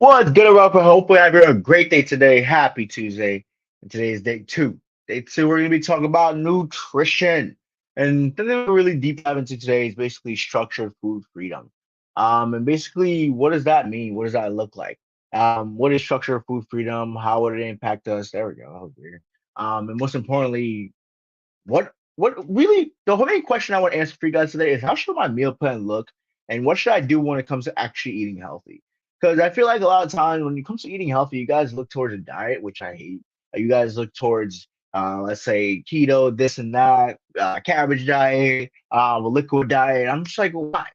What's good, Rob? Hopefully, having a great day today. Happy Tuesday. And today is day two. Day two, we're going to be talking about nutrition. And the thing that we're really deep dive into today is basically structured food freedom. And basically, what does that mean? What does that look like? What is structured food freedom? How would it impact us? There we go. That was weird. And most importantly, what really the whole main question I want to answer for you guys today is how should my meal plan look and what should I do when it comes to actually eating healthy? Because I feel like a lot of times when it comes to eating healthy, you guys look towards a diet, which I hate. You guys look towards let's say keto, this and that, cabbage diet, a liquid diet. I'm just like, why?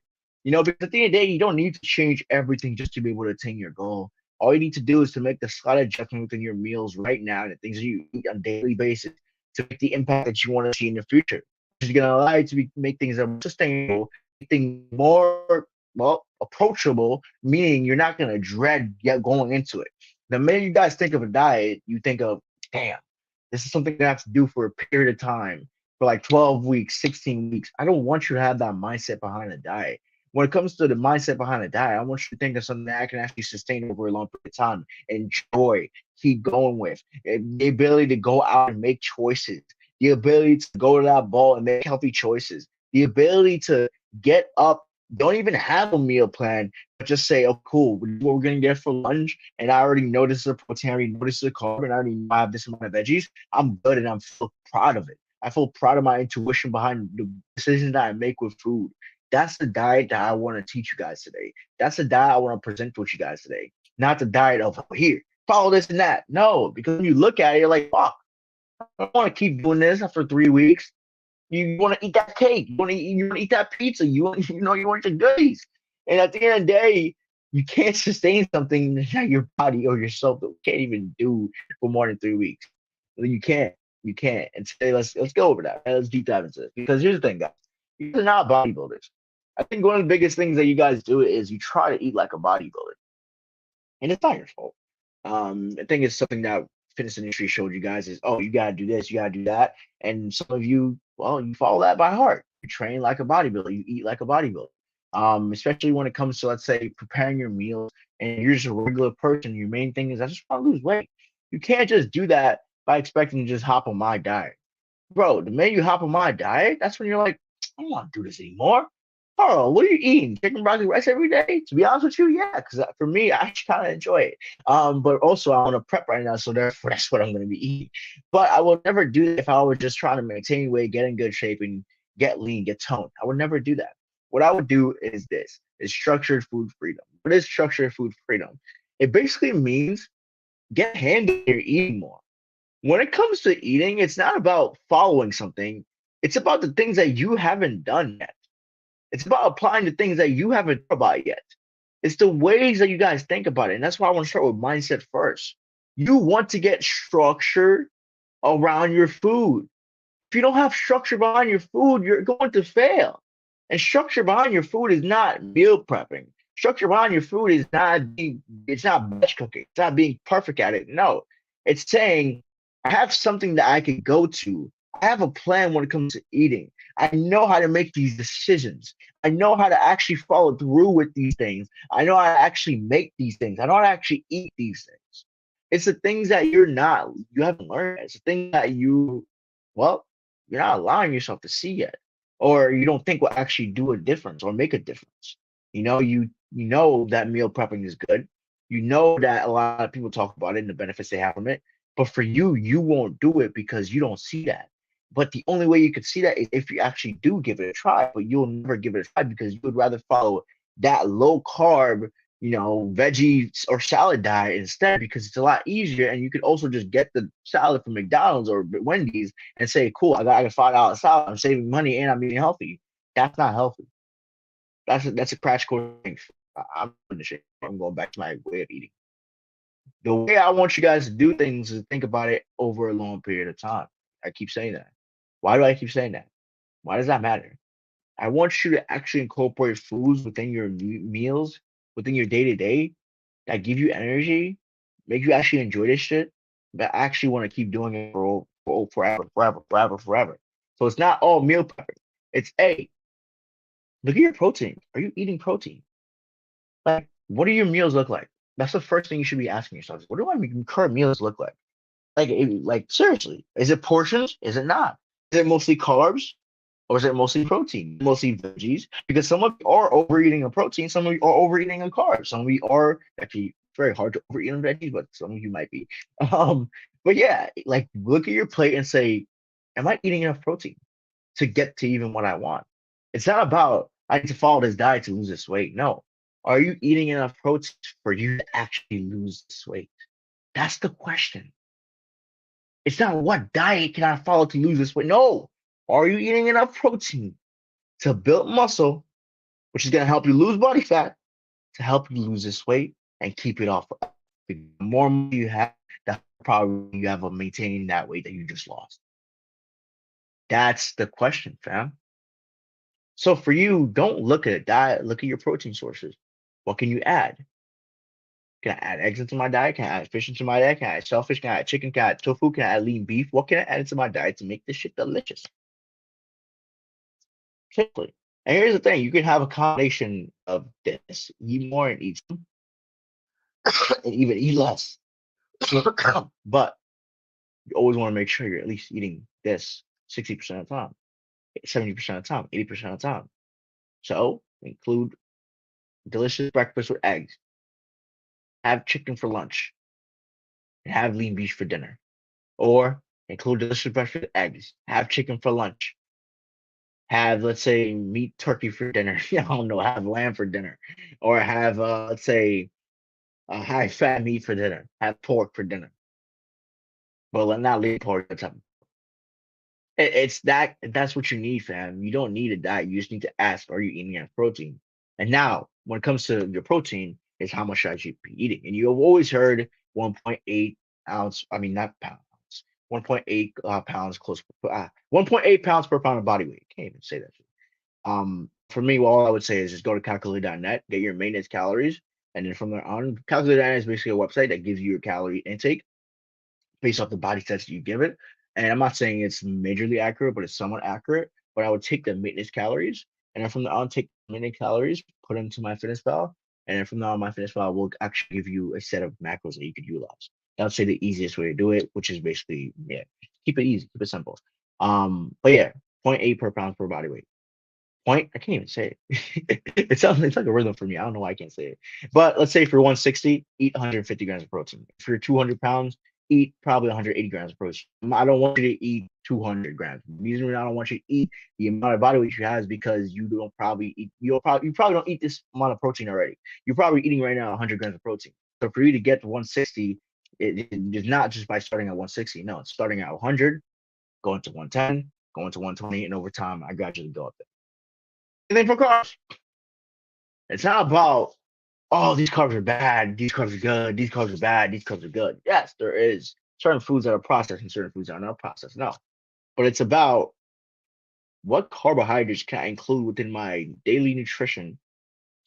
Because at the end of the day, you don't need to change everything just to be able to attain your goal. All you need to do is to make the slight adjustment within your meals right now and the things that you eat on a daily basis to make the impact that you want to see in the future. Which is going to allow you to make things more sustainable, make things more, well, approachable, meaning you're not going to dread yet going into it. The minute you guys think of a diet, you think of, damn, this is something that I have to do for a period of time, for like 12 weeks, 16 weeks. I don't want you to have that mindset behind a diet. When it comes to the mindset behind a diet, I want you to think of something that I can actually sustain over a long period of time, enjoy, keep going with. The ability to go out and make choices, the ability to go to that ball and make healthy choices, the ability to get up, don't even have a meal plan, but just say, oh, cool, what we're going to get for lunch. And I already know this is a protein, I already know this is a carb, and I already know I have this amount of veggies. I'm good and I'm feel proud of it. I feel proud of my intuition behind the decisions that I make with food. That's the diet that I want to teach you guys today. That's the diet I want to present with you guys today. Not the diet of, oh, here, follow this and that. No, because when you look at it, you're like, fuck, I don't want to keep doing this after 3 weeks. You want to eat that cake. You want to eat that pizza. You want your goodies. And at the end of the day, you can't sustain something that your body or yourself can't even do for more than 3 weeks. You can't. You can't. And today, let's go over that. Let's deep dive into this. Because here's the thing, guys. You guys are not bodybuilders. I think one of the biggest things that you guys do is you try to eat like a bodybuilder, and it's not your fault. I think it's something that fitness industry showed you guys is, oh, you gotta do this, you gotta do that, and some of you, well, you follow that by heart. You train like a bodybuilder, you eat like a bodybuilder. Especially when it comes to, let's say, preparing your meals, and you're just a regular person. Your main thing is I just want to lose weight. You can't just do that by expecting to just hop on my diet, bro. The minute you hop on my diet, that's when you're like, I don't want to do this anymore. Oh, what are you eating? Chicken broccoli rice every day? To be honest with you, yeah, because for me, I actually kind of enjoy it. But also I want to prep right now, so therefore that's what I'm going to be eating. But I would never do that if I was just trying to maintain weight, get in good shape, and get lean, get toned. I would never do that. What I would do is this: is structured food freedom. What is structured food freedom? It basically means get handy you're eating more. When it comes to eating, it's not about following something. It's about the things that you haven't done yet. It's about applying the things that you haven't thought about yet. It's the ways that you guys think about it. And that's why I want to start with mindset first. You want to get structure around your food. If you don't have structure behind your food, you're going to fail. And structure behind your food is not meal prepping. Structure behind your food is it's not batch cooking. It's not being perfect at it. No, it's saying I have something that I can go to. I have a plan when it comes to eating. I know how to make these decisions. I know how to actually follow through with these things. I know how to actually make these things. I know how to actually eat these things. It's the things that you haven't learned. It's the things that well, you're not allowing yourself to see yet, or you don't think will actually do a difference or make a difference. You know that meal prepping is good. You know that a lot of people talk about it and the benefits they have from it. But for you, you won't do it because you don't see that. But the only way you could see that is if you actually do give it a try, but you'll never give it a try because you would rather follow that low carb, veggie or salad diet instead because it's a lot easier. And you could also just get the salad from McDonald's or Wendy's and say, cool, I got $5 salad. I'm saving money and I'm eating healthy. That's not healthy. That's a crash course thing. I'm finishing. I'm going back to my way of eating. The way I want you guys to do things is think about it over a long period of time. I keep saying that. Why do I keep saying that? Why does that matter? I want you to actually incorporate foods within your meals, within your day to day that give you energy, make you actually enjoy this shit, but actually want to keep doing it for forever, forever, forever, forever. So it's not all meal prepping. It's a look at your protein. Are you eating protein? Like, what do your meals look like? That's the first thing you should be asking yourself. What do my current meals look like? Like seriously, is it portions? Is it not? Is it mostly carbs? Or is it mostly protein, mostly veggies? Because some of you are overeating a protein, some of you are overeating a carb, some of you are actually very hard to overeat on veggies, but some of you might be. Um, but yeah, like look at your plate and say, am I eating enough protein to get to even what I want? It's not about I need to follow this diet to lose this weight. No. Are you eating enough protein for you to actually lose this weight? That's the question. It's not what diet can I follow to lose this weight. No. Are you eating enough protein to build muscle, which is going to help you lose body fat, to help you lose this weight and keep it off? The more money you have, the probably you have of maintaining that weight that you just lost. That's the question, fam. So for you, don't look at a diet, look at your protein sources. What can you add? Can I add eggs into my diet? Can I add fish into my diet? Can I add shellfish? Can I add chicken? Can I add tofu? Can I add lean beef? What can I add into my diet to make this shit delicious? Simply. And here's the thing, you can have a combination of this. Eat more and eat some, and even eat less. But you always want to make sure you're at least eating this 60% of the time, 70% of the time, 80% of the time. So include delicious breakfast with eggs, have chicken for lunch, and have lean beef for dinner. Or include delicious breakfast with eggs, have chicken for lunch, have, let's say, meat turkey for dinner. I don't know, have lamb for dinner. Or have, let's say, high fat meat for dinner, have pork for dinner. Well, not lean pork, that's it's that's what you need, fam. You don't need a diet. You just need to ask, are you eating enough protein? And now, when it comes to your protein, is how much should you be eating? And you have always heard 1.8 ounce, I mean not pounds, 1.8 pounds 1.8 pounds per pound of body weight. Can't even say that. For me, well, all I would say is just go to calculate.net, get your maintenance calories, and then from there on, calculate.net is basically a website that gives you your calorie intake based off the body sets you give it. And I'm not saying it's majorly accurate, but it's somewhat accurate. But I would take the maintenance calories, and then from the on, take the maintenance calories, put it into my fitness pal, and then from now on, my fitness pal will actually give you a set of macros that you could utilize. I would say the easiest way to do it, which is basically, yeah, keep it easy, keep it simple. But yeah, zero point 0.8 per pound per body weight. Point, I can't even say it. It sounds it's like a rhythm for me. I don't know why I can't say it. But let's say for 160, eat 150 grams of protein. If you're 200 pounds, eat probably 180 grams of protein. I don't want you to eat 200 grams. The reason I don't want you to eat the amount of body weight you have is because you don't probably eat, you probably don't eat this amount of protein already. You're probably eating right now 100 grams of protein. So for you to get to 160, it is not just by starting at 160. No, it's starting at 100, going to 110, going to 120, and over time, I gradually go up there. And then for carbs, it's not about, oh, these carbs are bad, these carbs are good, these carbs are bad, these carbs are good. Yes, there is certain foods that are processed and certain foods that are not processed. No, but it's about what carbohydrates can I include within my daily nutrition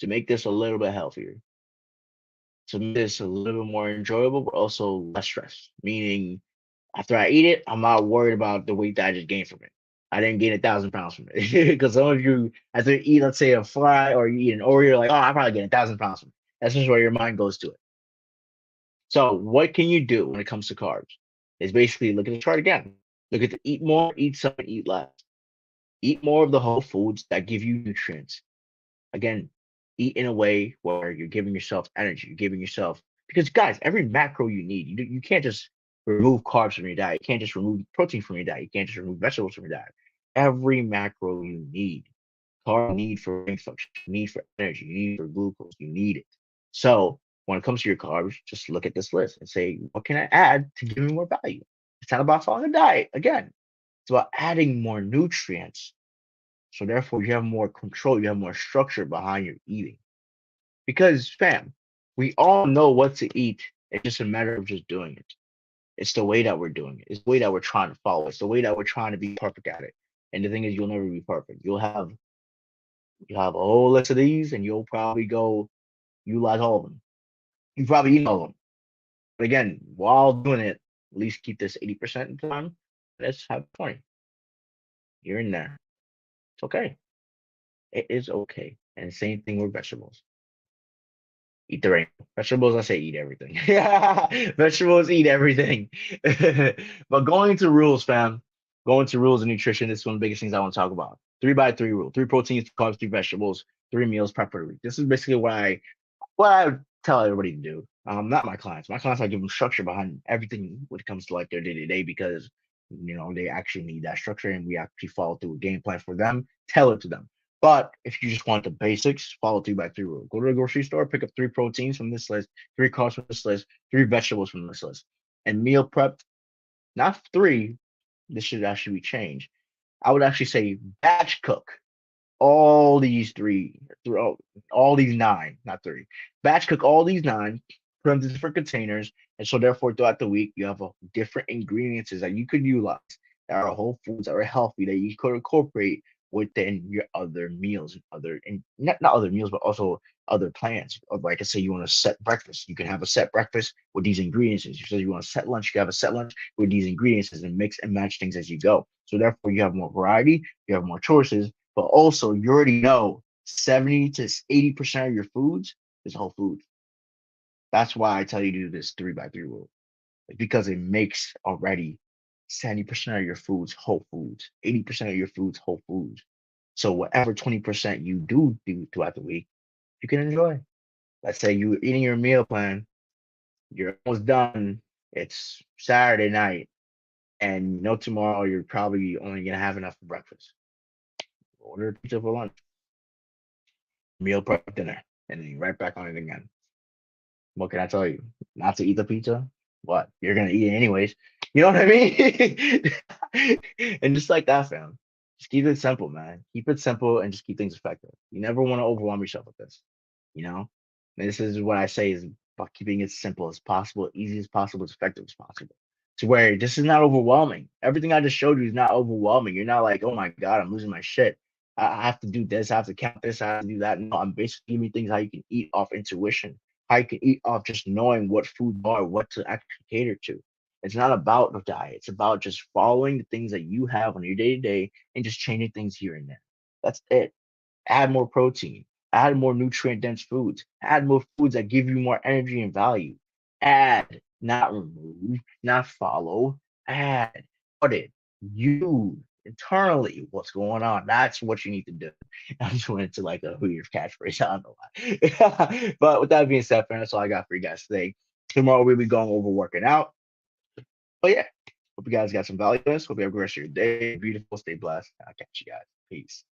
to make this a little bit healthier, to make this a little bit more enjoyable, but also less stress. Meaning, after I eat it, I'm not worried about the weight that I just gained from it. I didn't gain 1,000 pounds from it because some of you, after you eat, let's say a fry or you eat an Oreo, you're like, oh, I probably gained 1,000 pounds from it. That's just where your mind goes to it. So, what can you do when it comes to carbs? Is basically look at the chart again. Look at the eat more, eat some, eat less. Eat more of the whole foods that give you nutrients. Again, eat in a way where you're giving yourself energy, you're giving yourself, because guys, every macro you need, you can't just remove carbs from your diet. You can't just remove protein from your diet. You can't just remove vegetables from your diet. Every macro you need, carb need for brain function, you need for energy, you need for glucose, you need it. So when it comes to your carbs, just look at this list and say, what can I add to give me more value? It's not about following a diet. Again, it's about adding more nutrients. So therefore, you have more control, you have more structure behind your eating. Because, fam, we all know what to eat. It's just a matter of just doing it. It's the way that we're doing it. It's the way that we're trying to follow. It's the way that we're trying to be perfect at it. And the thing is, you'll never be perfect. You'll have a whole list of these, and you'll probably go utilize all of them. You probably eat all of them. But again, while doing it, at least keep this 80% of the time. Let's have 20. You're in there. It's okay. It is okay. And same thing with vegetables. Eat the rainbow. Vegetables, I say eat everything. Vegetables, eat everything. But going to rules, fam. Going to rules of nutrition, this is one of the biggest things I want to talk about. 3 by 3 rule. Three proteins, three carbs, three vegetables, three meals prep for the week. This is basically what I tell everybody to do. Not my clients. My clients, I give them structure behind everything when it comes to like their day to day because they actually need that structure and we actually follow through a game plan for them, tell it to them. But if you just want the basics, follow 3 by 3 rule. Go to the grocery store, pick up three proteins from this list, three carbs from this list, three vegetables from this list, and meal prep. Not three. This should actually be changed. I would actually say batch cook all these all these nine, not three. Batch cook all these nine, put them in different containers, and so therefore throughout the week you have a different ingredients that you could utilize that are whole foods that are healthy that you could incorporate within your other meals and not other meals but also other plans. Like I say, you want a set breakfast, you can have a set breakfast with these ingredients. You say you want a set lunch, you can have a set lunch with these ingredients and mix and match things as you go. So therefore you have more variety, you have more choices, but also you already know 70 to 80% of your foods is whole food. That's why I tell you to do this 3 by 3 rule. It's because it makes already 70% of your foods whole foods, 80% of your foods whole foods. So whatever 20% you do throughout the week, you can enjoy. Let's say you're eating your meal plan, you're almost done. It's Saturday night, and tomorrow you're probably only gonna have enough for breakfast. Order a pizza for lunch, meal prep dinner, and then you're right back on it again. What can I tell you? Not to eat the pizza? What? You're gonna eat it anyways. You know what I mean? And just like that, fam. Just keep it simple, man. Keep it simple and just keep things effective. You never want to overwhelm yourself with this. You know? And this is what I say is about keeping it simple as possible, easy as possible, as effective as possible. To where this is not overwhelming. Everything I just showed you is not overwhelming. You're not like, oh my God, I'm losing my shit. I have to do this, I have to count this, I have to do that. No, I'm basically giving you things how you can eat off intuition, how you can eat off just knowing what food are, what to actually cater to. It's not about the diet. It's about just following the things that you have on your day to day and just changing things here and there. That's it. Add more protein, add more nutrient dense foods, add more foods that give you more energy and value. Add, not remove, not follow, add, audit, you internally what's going on. That's what you need to do. I just went into like a weird catchphrase. I don't know why. But with that being said, friend, that's all I got for you guys today. Tomorrow we'll be going over working out. But yeah, hope you guys got some value in this. Hope you have a great rest of your day. Beautiful. Stay blessed. I'll catch you guys. Peace.